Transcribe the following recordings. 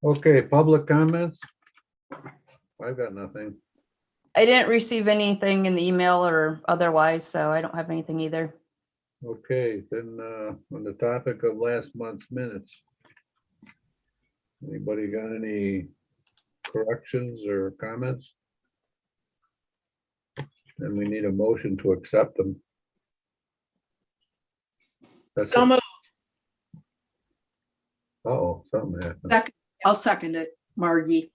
Okay, public comments? I've got nothing. I didn't receive anything in the email or otherwise, so I don't have anything either. Okay, then on the topic of last month's minutes. Anybody got any corrections or comments? Then we need a motion to accept them. That's So moved. Uh-oh, something happened. Second, I'll second it, Margie.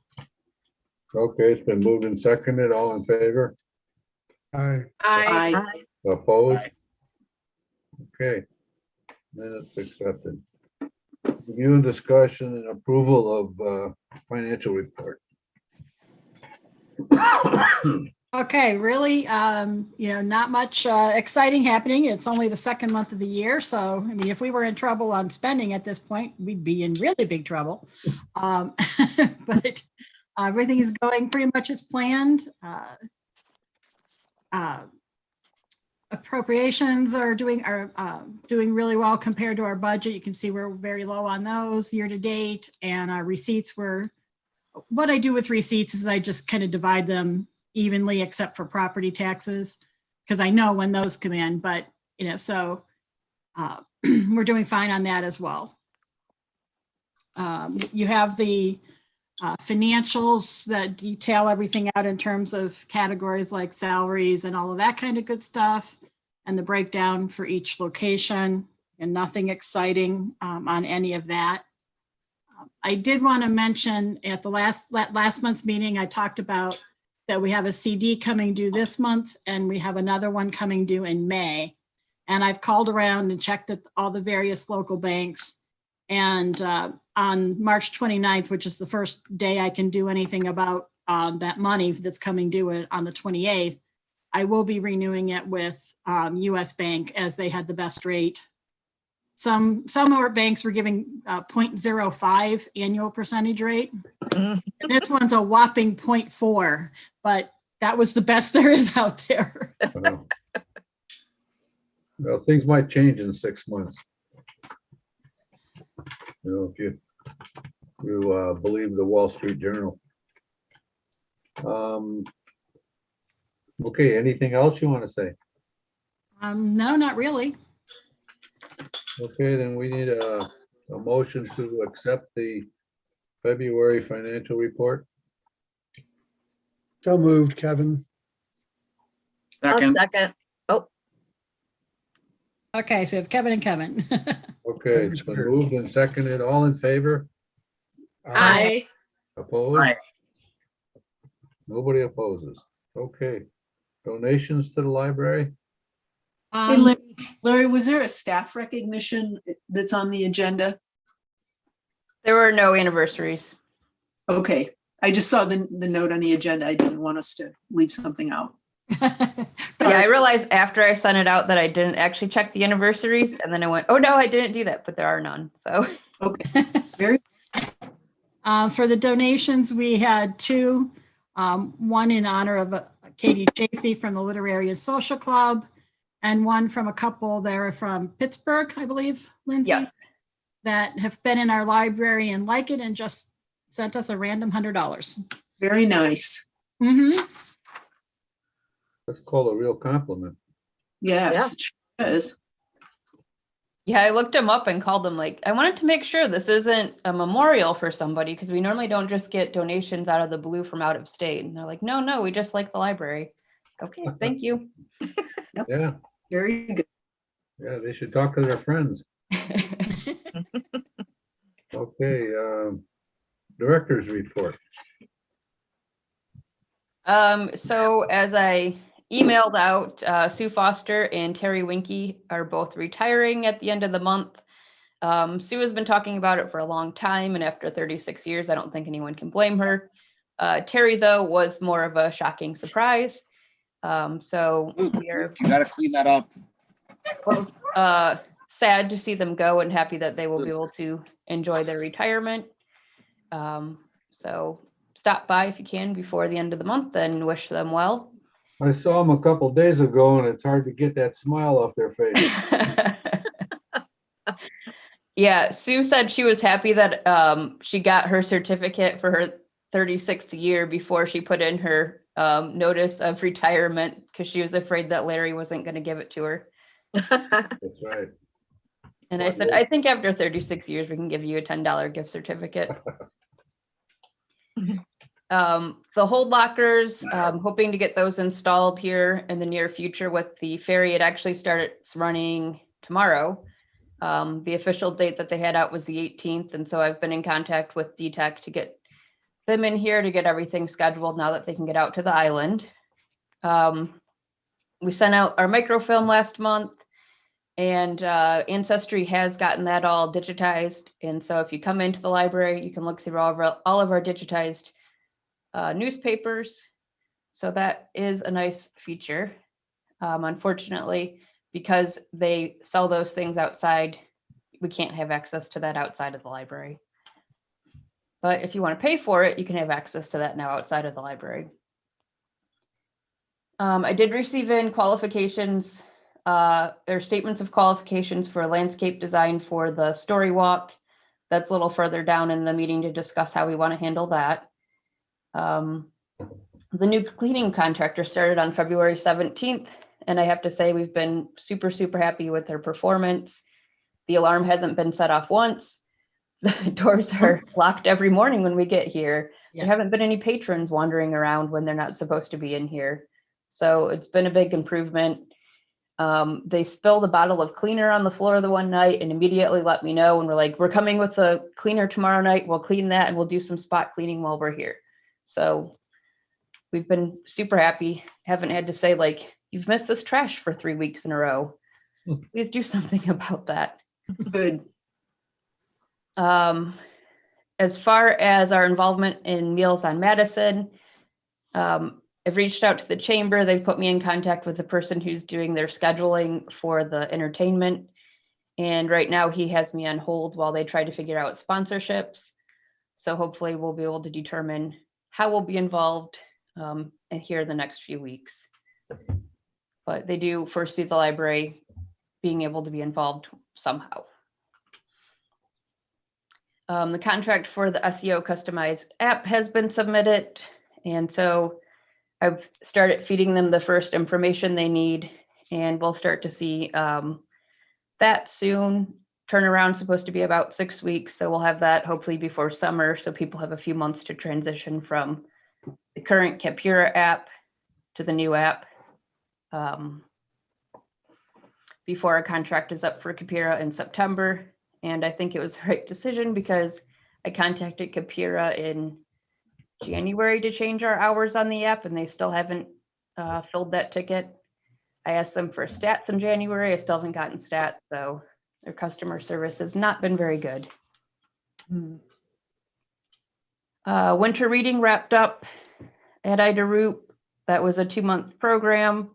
Okay, it's been moved and seconded. All in favor? Aye. Aye. Opposed? Okay. Minutes accepted. Review and discussion and approval of financial report. Okay, really, not much exciting happening. It's only the second month of the year. So, I mean, if we were in trouble on spending at this point, we'd be in really big trouble. But everything is going pretty much as planned. Appropriations are doing really well compared to our budget. You can see we're very low on those year to date, and our receipts what I do with receipts is I just kind of divide them evenly except for property taxes, because I know when those come in, but so we're doing fine on that as well. You have the financials that detail everything out in terms of categories like salaries and all of that kind of good stuff, and the breakdown for each location, and nothing exciting on any of that. I did want to mention at the last month's meeting, I talked about that we have a CD coming due this month, and we have another one coming due in May. And I've called around and checked at all the various local banks. And on March 29th, which is the first day I can do anything about that money that's coming due on the 28th, I will be renewing it with US Bank, as they had the best rate. Some of our banks were giving 0.05 annual percentage rate. And this one's a whopping 0.4, but that was the best there is out there. Well, things might change in 6 months. If you believe the Wall Street Journal. Okay, anything else you want to say? No, not really. Okay, then we need a motion to accept the February financial report. So moved, Kevin. I'll second. Okay, so we have Kevin and Kevin. Okay, it's been moved and seconded. All in favor? Aye. Opposed? Aye. Nobody opposes. Okay. Donations to the library? Hey, Larry, was there a staff recognition that's on the agenda? There were no anniversaries. Okay, I just saw the note on the agenda. I didn't want us to leave something out. Yeah, I realized after I sent it out that I didn't actually check the anniversaries, and then I went, oh no, I didn't do that, but there are none. So Okay, very For the donations, we had two, one in honor of Katie Chafee from the Literary and Social Club, and one from a couple that are from Pittsburgh, I believe, Lindsay, yes, that have been in our library and like it and just sent us a random $100. very nice. Mm-hmm. That's called a real compliment. Yes, it sure is. yeah, I looked them up and called them. Like, I wanted to make sure this isn't a memorial for somebody, because we normally don't just get donations out of the blue from out of state. And they're like, no, we just like the library. Okay, thank you. Yeah, Very good. yeah, they should talk to their friends. Okay, director's report. So as I emailed out, Sue Foster and Terry Winky are both retiring at the end of the month. Sue has been talking about it for a long time, and after 36 years, I don't think anyone can blame her. Terry, though, was more of a shocking surprise. So we are You gotta clean that up. both sad to see them go and happy that they will be able to enjoy their retirement. So stop by if you can before the end of the month and wish them well. I saw them a couple days ago and it's hard to get that smile off their face. Yeah, Sue said she was happy that she got her certificate for her 36th year before she put in her notice of retirement because she was afraid that Larry wasn't going to give it to her. That's right. And I said, I think after 36 years, we can give you a $10 gift certificate. The hold lockers, hoping to get those installed here in the near future with the ferry. It actually starts running tomorrow. The official date that they had out was the 18th. And so I've been in contact with DTEC to get them in here to get everything scheduled now that they can get out to the island. We sent out our microfilm last month, and Ancestry has gotten that all digitized. And so if you come into the library, you can look through all of our digitized newspapers. So that is a nice feature. Unfortunately, because they sell those things outside, we can't have access to that outside of the library. But if you want to pay for it, you can have access to that now outside of the library. I did receive in qualifications, or statements of qualifications for landscape design for the story walk. That's a little further down in the meeting to discuss how we want to handle that. The new cleaning contractor started on February 17th. And I have to say, we've been super, super happy with their performance. The alarm hasn't been set off once. The doors are locked every morning when we get here. Yeah. There haven't been any patrons wandering around when they're not supposed to be in here. So it's been a big improvement. They spilled a bottle of cleaner on the floor the one night and immediately let me know. And we're like, we're coming with a cleaner tomorrow night. We'll clean that and we'll do some spot cleaning while we're here. So we've been super happy. Haven't had to say like, you've missed this trash for 3 weeks in a row. Please do something about that. Good. As far as our involvement in Meals on Madison, I've reached out to the chamber. They've put me in contact with the person who's doing their scheduling for the entertainment. And right now he has me on hold while they try to figure out sponsorships. So hopefully we'll be able to determine how we'll be involved here in the next few weeks. But they do foresee the library being able to be involved somehow. The contract for the SEO customized app has been submitted. And so I've started feeding them the first information they need, and we'll start to see that soon. Turnaround supposed to be about 6 weeks. So we'll have that hopefully before summer. So people have a few months to transition from the current Capura app to the new app. Before our contract is up for Capura in September. And I think it was the right decision because I contacted Capura in January to change our hours on the app and they still haven't filled that ticket. I asked them for stats in January. I still haven't gotten stats, so their customer service has not been very good. Winter reading wrapped up at Ida Roop. That was a 2-month program.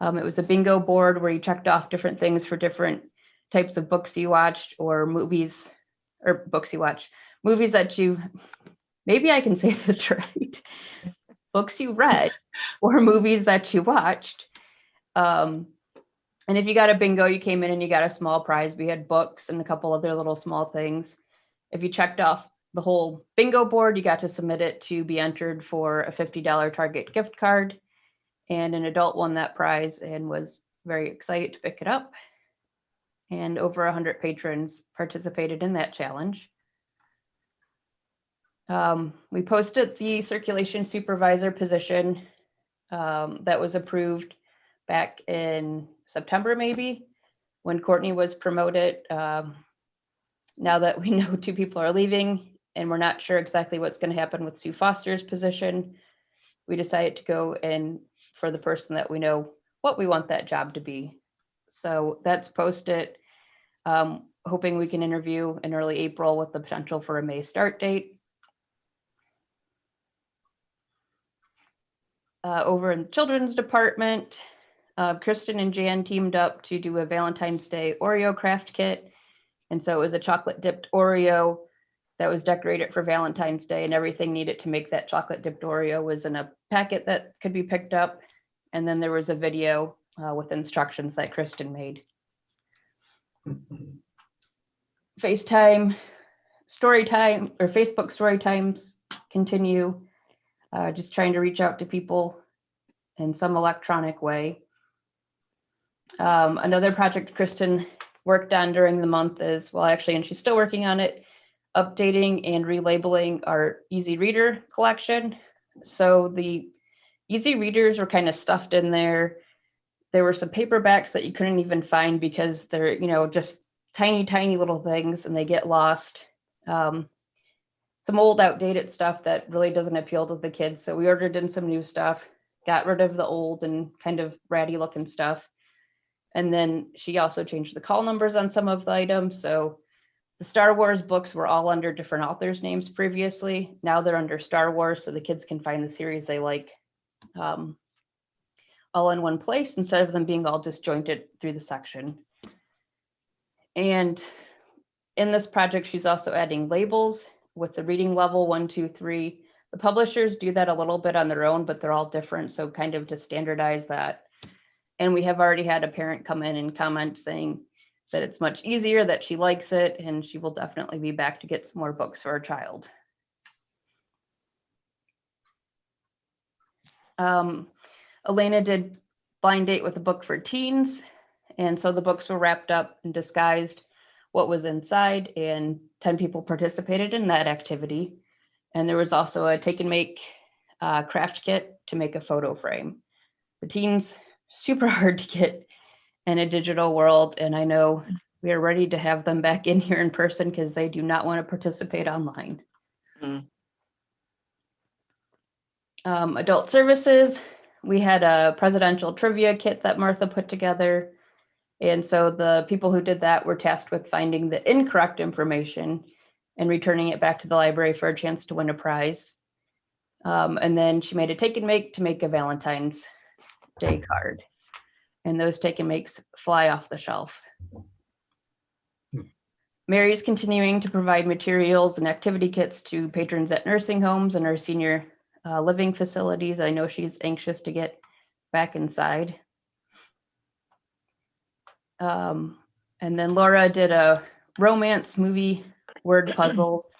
It was a bingo board where you checked off different things for different types of books you watched or movies, or books you watch, movies that you, maybe I can say this right, books you read or movies that you watched. And if you got a bingo, you came in and you got a small prize. We had books and a couple other little small things. If you checked off the whole bingo board, you got to submit it to be entered for a $50 Target gift card. And an adult won that prize and was very excited to pick it up. And over 100 patrons participated in that challenge. We posted the circulation supervisor position that was approved back in September, maybe, when Courtney was promoted. Now that we know 2 people are leaving and we're not sure exactly what's going to happen with Sue Foster's position, we decided to go in for the person that we know what we want that job to be. So that's posted, hoping we can interview in early April with the potential for a May start date. Over in the children's department, Kristen and Jan teamed up to do a Valentine's Day Oreo craft kit. And so it was a chocolate dipped Oreo that was decorated for Valentine's Day, and everything needed to make that chocolate dipped Oreo was in a packet that could be picked up. And then there was a video with instructions that Kristen made. FaceTime story time or Facebook story times continue. Just trying to reach out to people in some electronic way. Another project Kristen worked on during the month is, well, actually, and she's still working on it, updating and relabeling our Easy Reader collection. So the Easy Readers were kind of stuffed in there. There were some paperbacks that you couldn't even find because they're, you know, just tiny, tiny little things and they get lost. Some old outdated stuff that really doesn't appeal to the kids. So we ordered in some new stuff, got rid of the old and kind of ratty looking stuff. And then she also changed the call numbers on some of the items. So the Star Wars books were all under different authors' names previously. Now they're under Star Wars, so the kids can find the series they like all in one place instead of them being all disjointed through the section. And in this project, she's also adding labels with the reading level 1, 2, 3. The publishers do that a little bit on their own, but they're all different. So kind of to standardize that. And we have already had a parent come in and comment saying that it's much easier, that she likes it, and she will definitely be back to get some more books for her child. Elena did blind date with a book for teens. And so the books were wrapped up and disguised what was inside, and 10 people participated in that activity. And there was also a take and make craft kit to make a photo frame. The teens, super hard to get in a digital world. And I know we are ready to have them back in here in person because they do not want to participate online. Adult services, we had a presidential trivia kit that Martha put together. And so the people who did that were tasked with finding the incorrect information and returning it back to the library for a chance to win a prize. And then she made a take and make to make a Valentine's Day card. And those take and makes fly off the shelf. Mary's continuing to provide materials and activity kits to patrons at nursing homes and our senior living facilities. I know she's anxious to get back inside. And then Laura did a romance movie word puzzles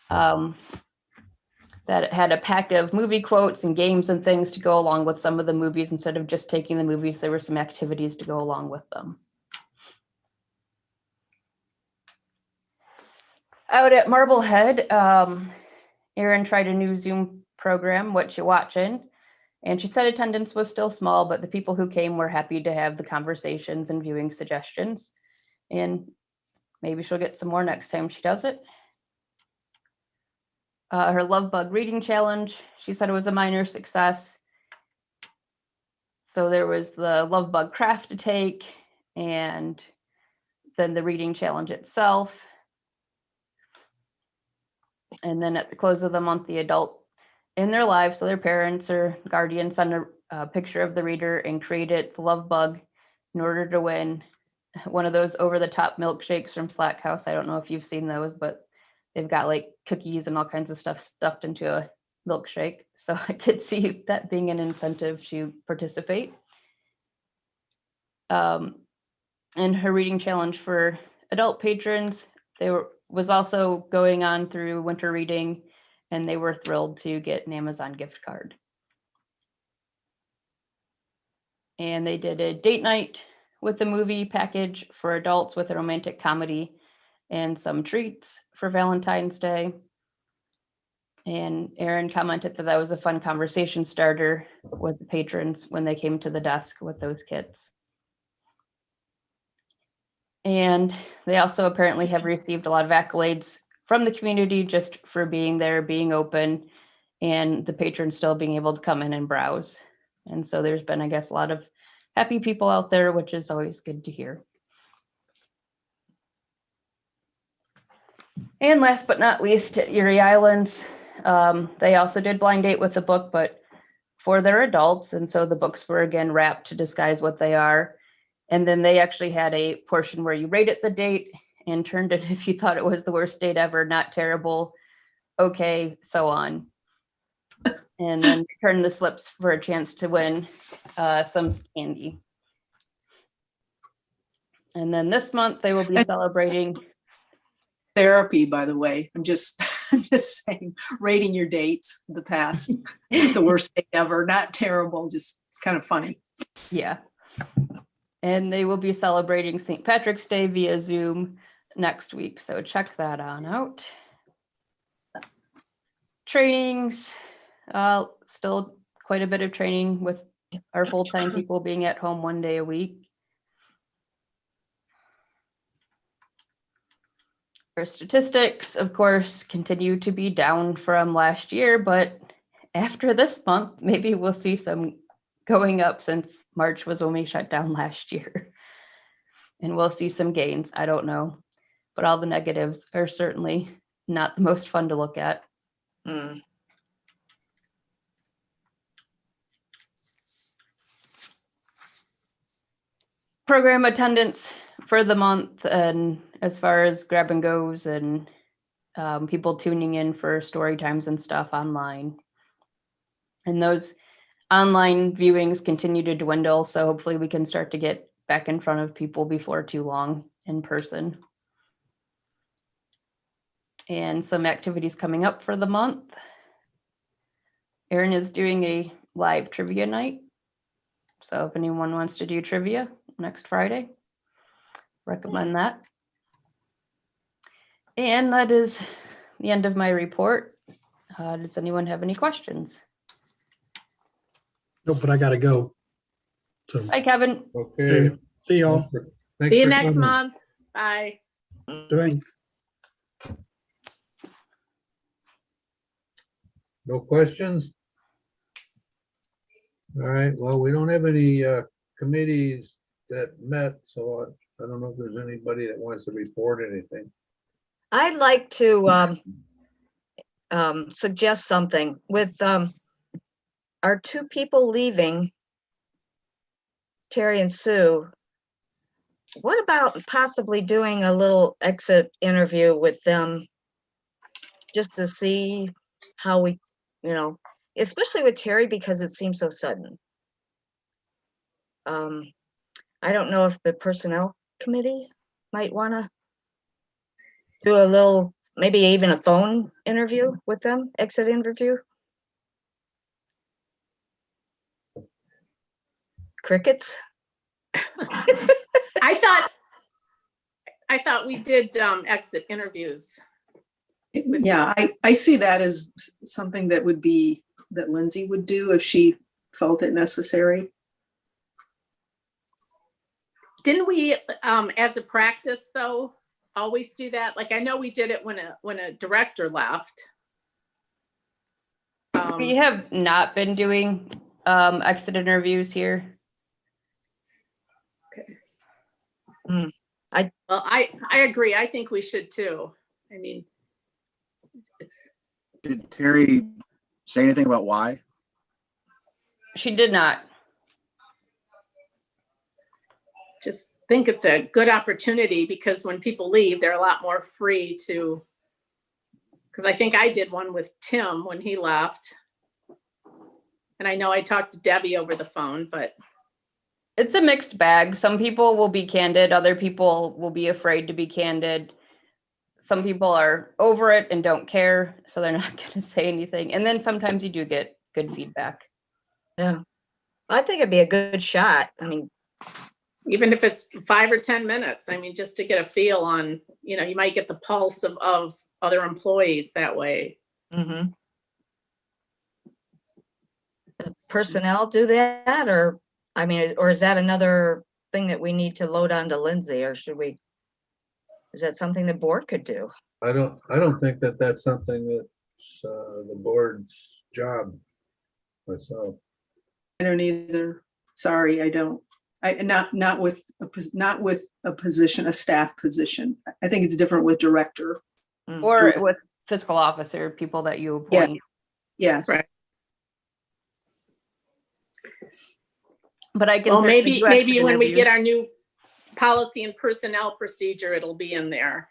that had a pack of movie quotes and games and things to go along with some of the movies. Instead of just taking the movies, there were some activities to go along with them. Out at Marblehead, Erin tried a new Zoom program, What You Watchin', and she said attendance was still small, but the people who came were happy to have the conversations and viewing suggestions. And maybe she'll get some more next time she does it. Her Love Bug reading challenge, she said it was a minor success. So there was the Love Bug craft to take, and then the reading challenge itself. And then at the close of the month, the adult in their lives, so their parents or guardians, send a picture of the reader and created the Love Bug in order to win one of those over-the-top milkshakes from Slack House. I don't know if you've seen those, but they've got like cookies and all kinds of stuff stuffed into a milkshake. So I could see that being an incentive to participate. And her reading challenge for adult patrons, was also going on through winter reading, and they were thrilled to get an Amazon gift card. And they did a date night with the movie package for adults with a romantic comedy and some treats for Valentine's Day. And Erin commented that that was a fun conversation starter with the patrons when they came to the desk with those kits. And they also apparently have received a lot of accolades from the community just for being there, being open, and the patrons still being able to come in and browse. And so there's been, I guess, a lot of happy people out there, which is always good to hear. And last but not least, at Erie Islands, they also did blind date with the book, but for their adults. And so the books were again wrapped to disguise what they are. And then they actually had a portion where you rated the date and turned it if you thought it was the worst date ever, not terrible, okay, so on. And then return the slips for a chance to win some candy. And then this month they will be celebrating therapy, by the way. I'm just saying, rating your dates, the past, the worst day ever, not terrible, just, it's kind of funny. Yeah. And they will be celebrating St. Patrick's Day via Zoom next week. So check that on out. Trainings, still quite a bit of training with our full-time people being at home 1 day a week. Our statistics, of course, continue to be down from last year, but after this month, maybe we'll see some going up since March was when we shut down last year. And we'll see some gains, I don't know. But all the negatives are certainly not the most fun to look at. Mm. Program attendance for the month, and as far as grab and goes and people tuning in for story times and stuff online. And those online viewings continue to dwindle, so hopefully we can start to get back in front of people before too long in person. And some activities coming up for the month. Erin is doing a live trivia night. So if anyone wants to do trivia next Friday, recommend that. And that is the end of my report. Does anyone have any questions? Nope, but I gotta go. So, Hi, Kevin. Okay. see y'all. Thanks See you for next coming. month. Bye. Doing. No questions? All right, well, we don't have any committees that met, so I don't know if there's anybody that wants to report anything. I'd like to suggest something with our two people leaving, Terry and Sue. What about possibly doing a little exit interview with them just to see how we, especially with Terry, because it seems so sudden. I don't know if the personnel committee might want to do a little, maybe even a phone interview with them, exit interview. Crickets. I thought we did exit interviews. Yeah, I see that as something that Lindsay would do if she felt it necessary. Didn't we, as a practice though, always do that? Like, I know we did it when a director left. We have not been doing exit interviews here. Well, I agree. I think we should too. I mean, Did Terry say anything about why? She did not. just think it's a good opportunity because when people leave, they're a lot more free to, because I think I did one with Tim when he left. And I know I talked to Debbie over the phone, but. It's a mixed bag. Some people will be candid. Other people will be afraid to be candid. Some people are over it and don't care, so they're not going to say anything. And then sometimes you do get good feedback. Yeah, I think it'd be a good shot. I mean, even if it's 5 or 10 minutes, I mean, just to get a feel on, you know, you might get the pulse of other employees that way. mm-hmm. Does personnel do that, or I mean, or is that another thing that we need to load onto Lindsay, or should we? Is that something the board could do? I don't think that that's something that's the board's job myself. I don't either. Sorry, I don't. Not with a position, a staff position. I think it's different with director. Or with fiscal officer, people that you appoint. Yes. Right. But I can Well, certainly maybe do exit when we interviews. get our new policy and personnel procedure, it'll be in there.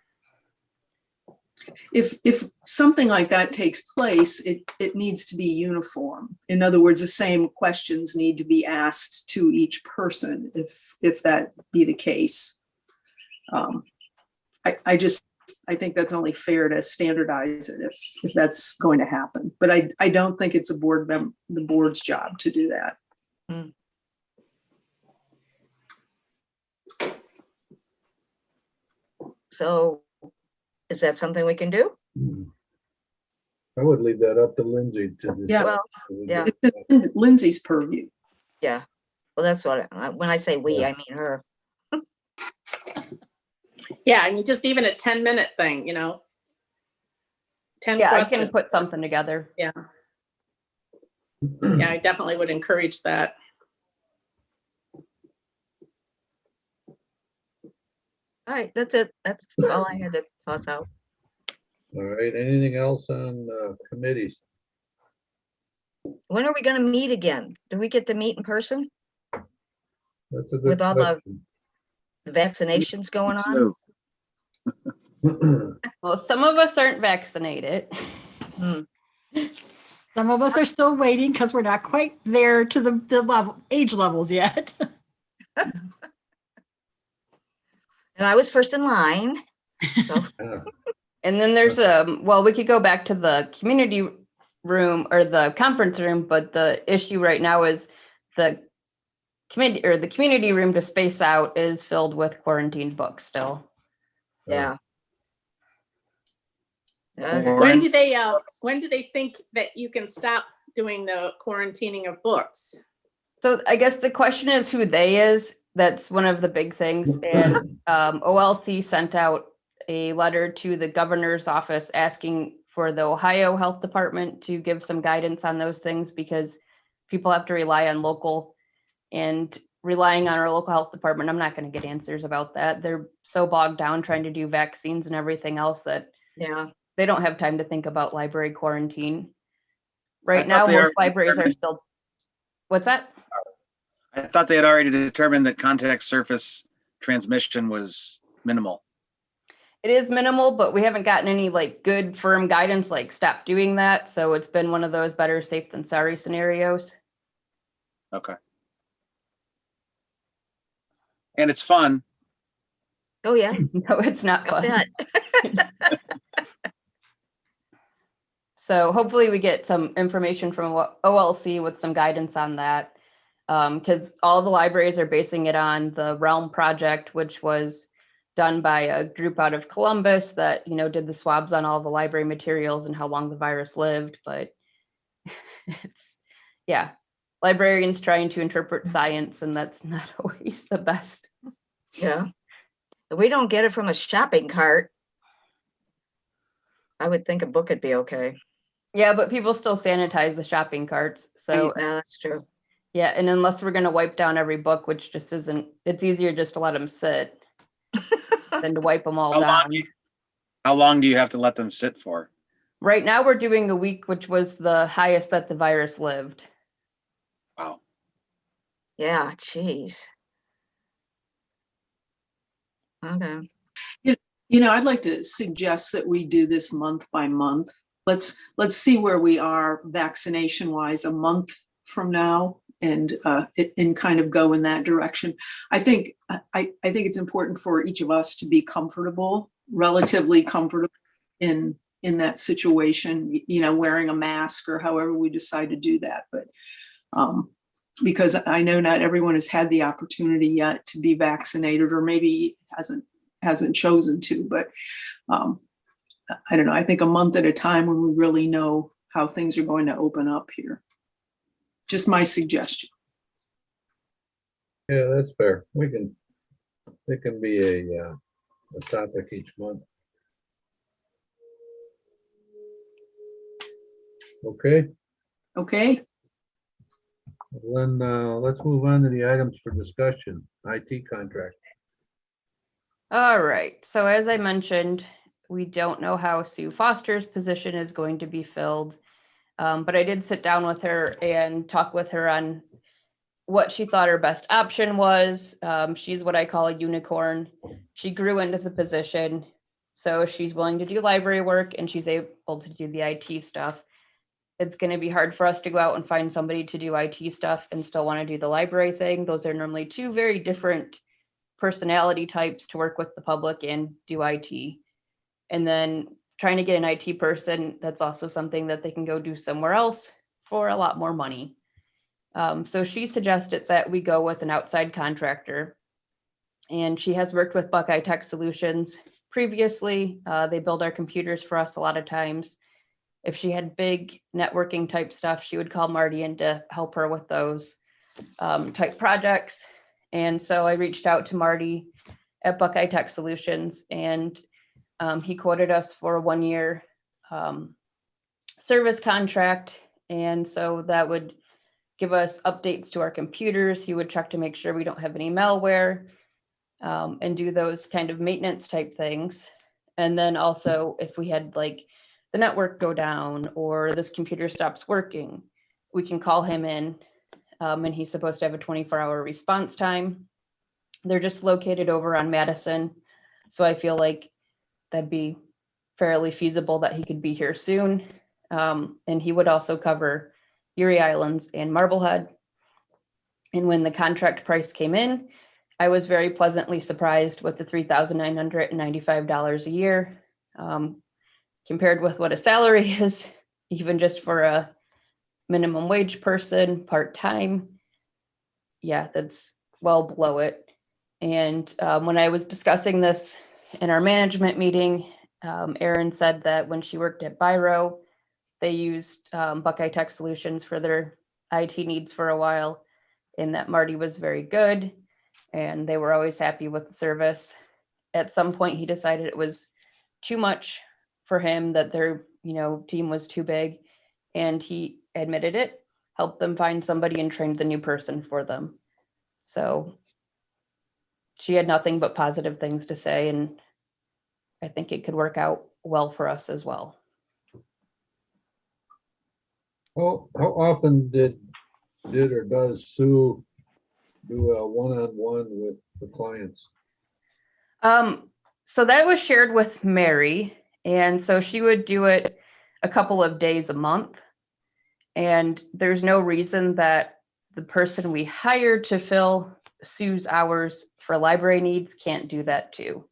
If something like that takes place, it needs to be uniform. In other words, the same questions need to be asked to each person if that be the case. I just I think that's only fair to standardize it if that's going to happen. But I don't think it's the board's job to do that. So is that something we can do? I would leave that up to Lindsay to. Yeah. Well, yeah. It's in Lindsay's purview. Yeah. Well, that's what, when I say we, I mean her. Yeah, I mean, just even a 10-minute thing, 10 Yeah, I questions. can put something together. Yeah. Yeah, I definitely would encourage that. All right, that's it. That's all I had to toss out. All right, anything else on committees? When are we gonna meet again? Do we get to meet in person? That's a good With all the question. vaccinations going on? Too. Well, some of us aren't vaccinated. Hmm. Some of us are still waiting because we're not quite there to the age levels yet. And I was first in line. So, Yeah. And then there's well, we could go back to the community room or the conference room, but the issue right now is the committee or the community room to space out is filled with quarantined books still. yeah. When do they think that you can stop doing the quarantining of books? So I guess the question is who they is. That's one of the big things. And OLC sent out a letter to the governor's office asking for the Ohio Health Department to give some guidance on those things because people have to rely on local, and relying on our local health department, I'm not going to get answers about that. They're so bogged down trying to do vaccines and everything else that Yeah. they don't have time to think about library quarantine. Right thought now, they most already libraries are determined- still, what's that? I thought they had already determined that contact surface transmission was minimal. It is minimal, but we haven't gotten any like good firm guidance, like stop doing that. So it's been one of those better safe than sorry scenarios. Okay. And it's fun. Oh, yeah. No, it's not I fun. bet. So hopefully we get some information from OLC with some guidance on that. Because all the libraries are basing it on the Realm project, which was done by a group out of Columbus that, did the swabs on all the library materials and how long the virus lived. But it's, yeah, librarians trying to interpret science, and that's not always the best. Yeah. If we don't get it from a shopping cart, I would think a book would be okay. Yeah, but people still sanitize the shopping carts. So Yeah, that's true. yeah, and unless we're gonna wipe down every book, which just isn't, it's easier just to let them sit than to wipe them all How long, down. how long do you have to let them sit for? Right now, we're doing a week, which was the highest that the virus lived. Wow. Yeah, geez. Okay. I'd like to suggest that we do this month by month. Let's see where we are vaccination wise a month from now and kind of go in that direction. I think it's important for each of us to be relatively comfortable in that situation, wearing a mask or however we decide to do that. But because I know not everyone has had the opportunity yet to be vaccinated, or maybe hasn't chosen to, but I don't know. I think a month at a time when we really know how things are going to open up here. Just my suggestion. Yeah, that's fair. It can be a topic each month. Okay, Okay, then let's move on to the items for discussion. IT contract. All right, so as I mentioned, we don't know how Sue Foster's position is going to be filled. But I did sit down with her and talk with her on what she thought her best option was. She's what I call a unicorn. She grew into the position, so she's willing to do library work and she's able to do the IT stuff. It's going to be hard for us to go out and find somebody to do IT stuff and still want to do the library thing. Those are normally two very different personality types to work with the public and do IT. And then trying to get an IT person, that's also something that they can go do somewhere else for a lot more money. So she suggested that we go with an outside contractor. And she has worked with Buckeye Tech Solutions previously. They build our computers for us a lot of times. If she had big networking type stuff, she would call Marty in to help her with those type projects. And so I reached out to Marty at Buckeye Tech Solutions, and he quoted us for a 1-year service contract. And so that would give us updates to our computers. He would check to make sure we don't have any malware, and do those kind of maintenance type things. And then also if we had like the network go down or this computer stops working, we can call him in, and he's supposed to have a 24-hour response time. They're just located over on Madison. So I feel like that'd be fairly feasible that he could be here soon. And he would also cover Erie Islands and Marblehead. And when the contract price came in, I was very pleasantly surprised with the $3,995 a year, compared with what a salary is, even just for a minimum wage person, part-time. Yeah, that's well below it. And when I was discussing this in our management meeting, Erin said that when she worked at Biro, they used Buckeye Tech Solutions for their IT needs for a while, and that Marty was very good, and they were always happy with the service. At some point, he decided it was too much for him, that their team was too big, and he admitted it, helped them find somebody, and trained the new person for them. So she had nothing but positive things to say, and I think it could work out well for us as well. How often did or does Sue do a one-on-one with the clients? So that was shared with Mary, and so she would do it a couple of days a month. And there's no reason that the person we hired to fill Sue's hours for library needs can't do that too.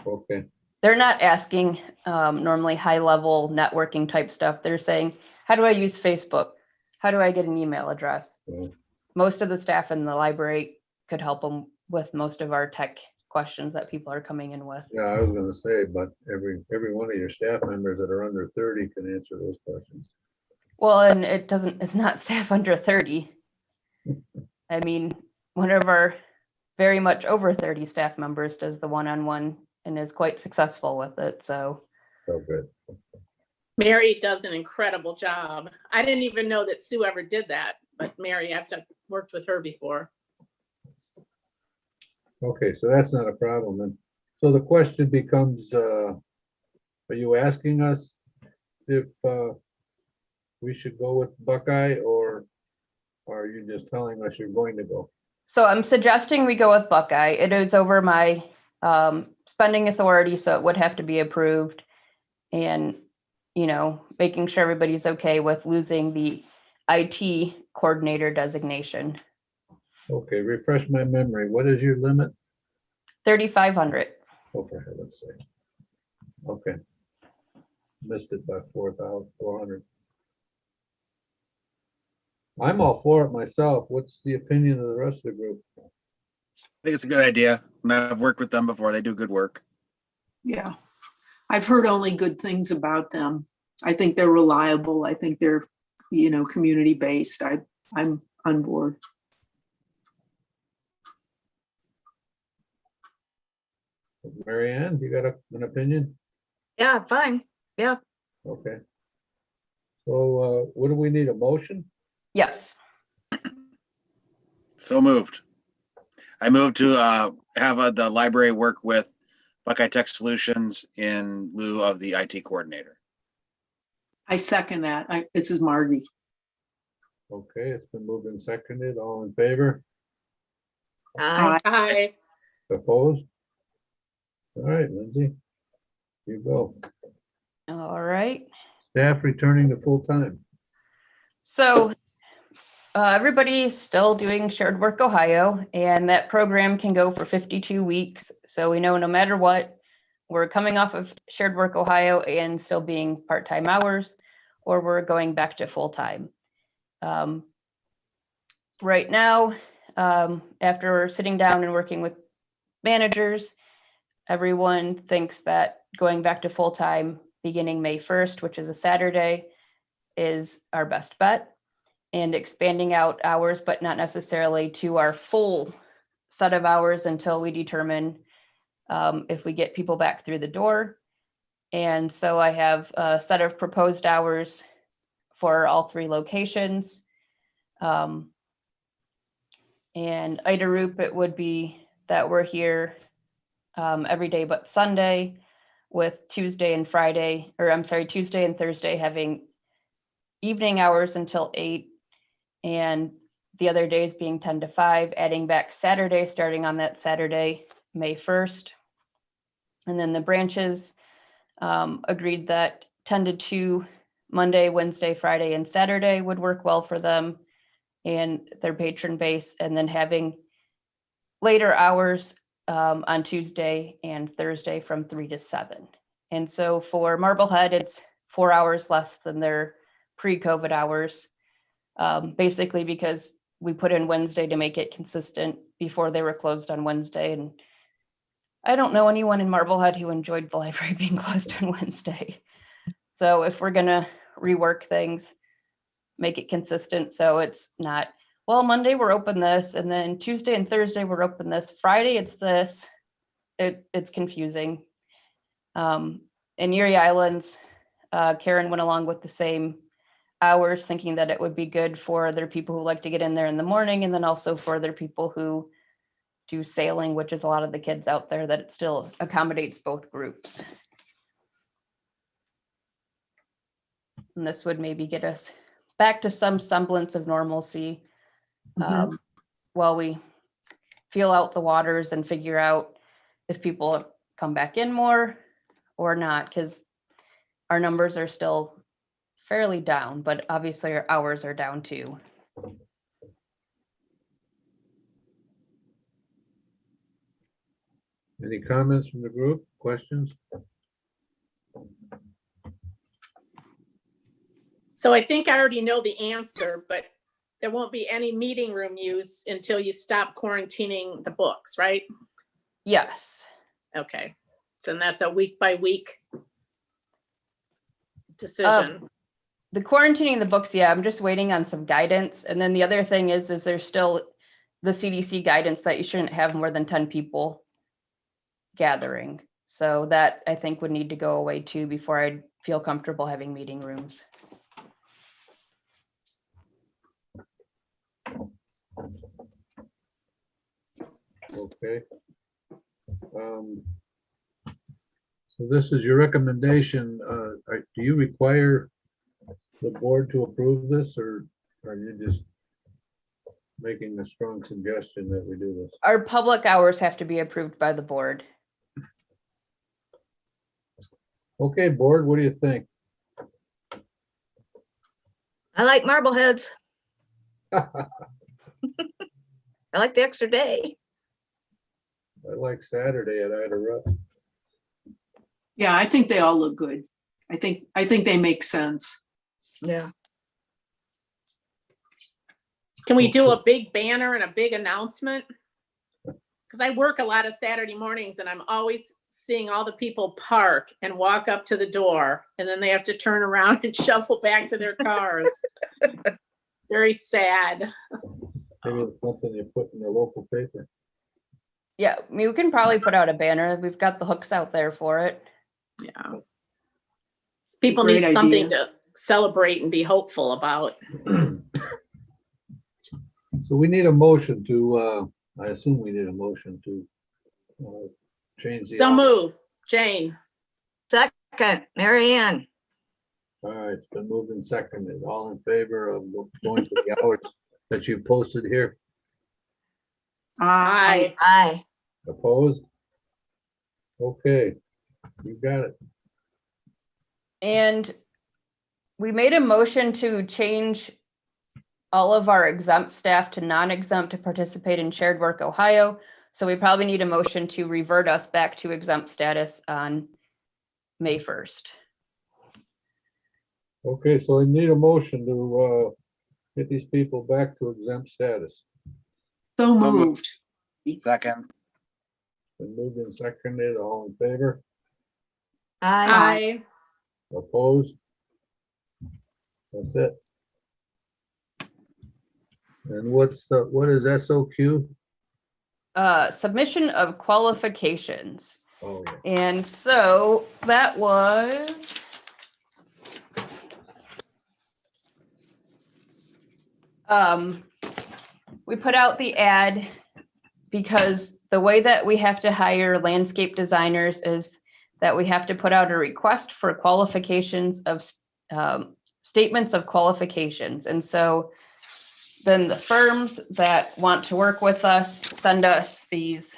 Okay, They're not asking normally high-level networking type stuff. They're saying, how do I use Facebook? How do I get an email address? Yeah. Most of the staff in the library could help them with most of our tech questions that people are coming in with. yeah, I was gonna say, but every one of your staff members that are under 30 can answer those questions. Well, and it's not staff under 30. I mean, one of our very much over 30 staff members does the one-on-one and is quite successful with it, so. So good. Mary does an incredible job. I didn't even know that Sue ever did that, but Mary, I've worked with her before. Okay, so that's not a problem. And so the question becomes, are you asking us if we should go with Buckeye, or are you just telling us you're going to go? So I'm suggesting we go with Buckeye. It is over my spending authority, so it would have to be approved. And, making sure everybody's okay with losing the IT coordinator designation. Okay, refresh my memory. What is your limit? 3,500. Okay, let's see. Okay. Missed it by 4,400. I'm all for it myself. What's the opinion of the rest of the group? I think it's a good idea. And I've worked with them before. They do good work. Yeah. I've heard only good things about them. I think they're reliable. I think they're, community based. I'm on board. Mary Ann, you got an opinion? Yeah, fine. Yeah. Okay. So what do we need, a motion? Yes. So moved. I moved to have the library work with Buckeye Tech Solutions in lieu of the IT coordinator. I second that. This is Margie. Okay, it's been moved and seconded. All in favor? Aye. Hi. Opposed? All right, Lindsay, you go. All right. Staff returning to full time. So Everybody's still doing Shared Work Ohio, and that program can go for 52 weeks. So we know no matter what, we're coming off of Shared Work Ohio and still being part-time hours, or we're going back to full-time. Right now, after sitting down and working with managers, everyone thinks that going back to full-time beginning May 1st, which is a Saturday, is our best bet. And expanding out hours, but not necessarily to our full set of hours until we determine if we get people back through the door. And so I have a set of proposed hours for all 3 locations. And Ida-Roop, it would be that we're here every day but Sunday, with Tuesday and Thursday having evening hours until 8, and the other days being 10 to 5, adding back Saturday, starting on that Saturday, May 1st. And then the branches agreed that 10 to 2, Monday, Wednesday, Friday, and Saturday would work well for them and their patron base, and then having later hours on Tuesday and Thursday from 3 to 7. And so for Marblehead, it's 4 hours less than their pre-COVID hours. Basically because we put in Wednesday to make it consistent before they were closed on Wednesday. And I don't know anyone in Marblehead who enjoyed the library being closed on Wednesday. So if we're gonna rework things, make it consistent so it's not, well, Monday we're open this, and then Tuesday and Thursday we're open this, Friday it's this. It's confusing. In Erie Islands, Karen went along with the same hours, thinking that it would be good for their people who like to get in there in the morning, and then also for their people who do sailing, which is a lot of the kids out there, that it still accommodates both groups. And this would maybe get us back to some semblance of normalcy while we feel out the waters and figure out if people come back in more or not, because our numbers are still fairly down, but obviously our hours are down too. Any comments from the group? Questions? So I think I already know the answer, but there won't be any meeting room use until you stop quarantining the books, right? Yes. Okay. So that's a week by week decision. The quarantining the books, yeah, I'm just waiting on some guidance. And then the other thing is there's still the CDC guidance that you shouldn't have more than 10 people gathering. So that I think would need to go away too before I'd feel comfortable having meeting rooms. Okay. So this is your recommendation. Do you require the board to approve this, or are you just making a strong suggestion that we do this? Our public hours have to be approved by the board. Okay, board, what do you think? I like Marbleheads. I I like the extra day. like Saturday at Ida-Rupp. Yeah, I think they all look good. I think they make sense. Yeah. Can we do a big banner and a big announcement? Because I work a lot of Saturday mornings and I'm always seeing all the people park and walk up to the door, and then they have to turn around and shuffle back to their cars. Very sad. Maybe it's something you put in the local paper. Yeah, I mean, we can probably put out a banner. We've got the hooks out there for it. Yeah. People need Great something idea. to celebrate and be hopeful about. So we need a motion to, I assume we need a motion to change the. So move, Jane. Second, Mary Ann. All right, it's been moved and seconded. All in favor of going to the hours that you posted here? Aye. Aye. Opposed? Okay, you got it. And we made a motion to change all of our exempt staff to non-exempt to participate in Shared Work Ohio. So we probably need a motion to revert us back to exempt status on May 1st. Okay, so I need a motion to get these people back to exempt status. So moved. moved. Second. Been moved and seconded, all in favor, I, opposed? That's it. And what is SOQ? Submission of qualifications. Oh, yeah. And so that was. We put out the ad because the way that we have to hire landscape designers is that we have to put out a request for qualifications of statements of qualifications. And so then the firms that want to work with us send us these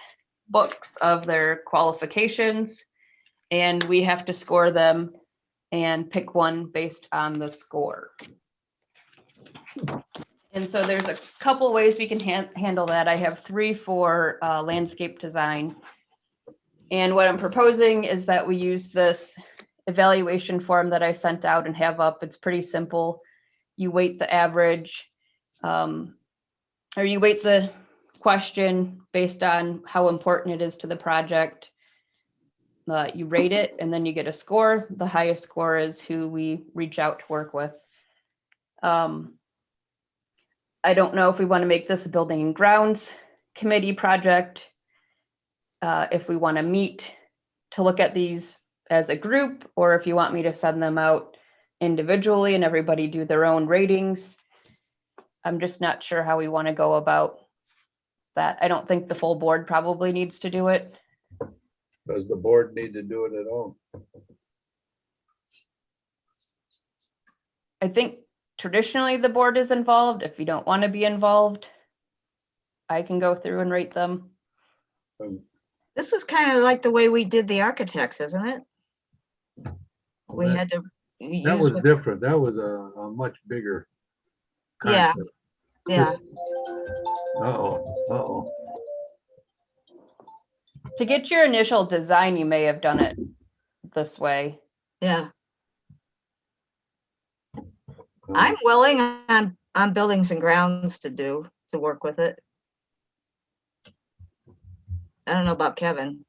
books of their qualifications, and we have to score them and pick one based on the score. And so there's a couple ways we can handle that. I have 3 for landscape design. And what I'm proposing is that we use this evaluation form that I sent out and have up. It's pretty simple. You weight the average, or you weight the question based on how important it is to the project. You rate it and then you get a score. The highest score is who we reach out to work with. I don't know if we want to make this a building and grounds committee project. If we want to meet to look at these as a group, or if you want me to send them out individually and everybody do their own ratings. I'm just not sure how we want to go about that. I don't think the full board probably needs to do it. Does the board need to do it at all? I think traditionally the board is involved. If you don't want to be involved, I can go through and rate them. this is kind of like the way we did the architects, isn't it? We That- had to That use, was what- different. That was a much bigger. Yeah. concept. yeah, Uh-oh. To get your initial design, you may have done it this way. yeah. I'm willing on buildings and grounds to work with it. I don't know about Kevin.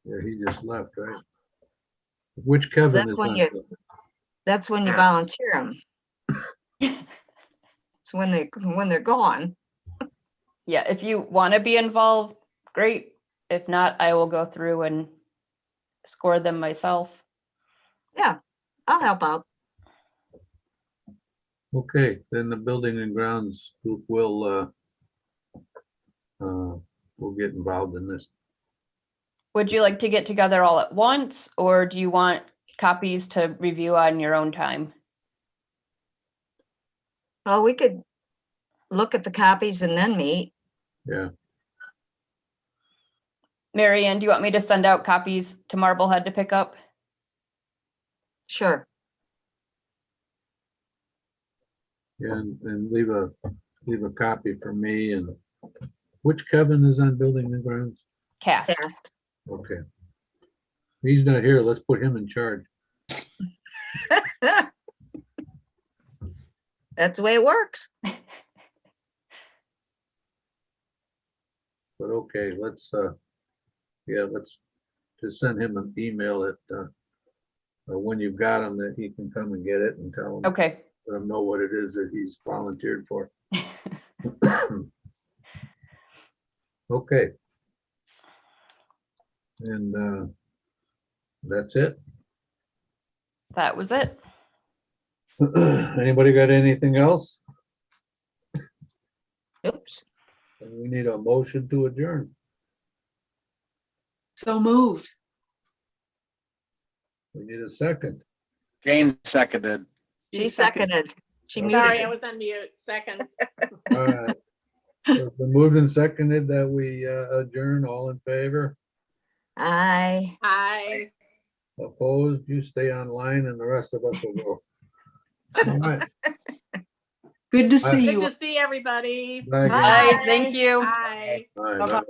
Yeah, he just left, right? Which Kevin That's is when on you- the- That's when you volunteer them. It's when they're gone. Yeah, if you want to be involved, great. If not, I will go through and score them myself. Yeah, I'll help out. Okay, then the building and grounds group will get involved in this. Would you like to get together all at once, or do you want copies to review on your own time? Well, we could look at the copies and then meet. Yeah, Mary Ann, do you want me to send out copies to Marblehead to pick up? Sure. yeah, and leave a copy for me. And which Kevin is on building and grounds? Cast. Fast. Okay. He's not here. Let's put him in charge. That's the way it works. But okay, let's just send him an email at when you've got him, that he can come and get it and tell him, Okay. let him know what it is that he's volunteered for. Okay. And that's it. That was it. Anybody got anything else? Oops. We need a motion to adjourn. So moved. We need a second. Jane seconded. She seconded. She Okay. Sorry, I muted. was on mute. Second. All right. So it's been moved and seconded that we adjourn. All in favor? Aye. Hi. Opposed? You stay online and the rest of us will go. All right. Good to see Good you. to see everybody. Bye, guys. Bye, thank you. Bye. Bye, Bye-bye. bye.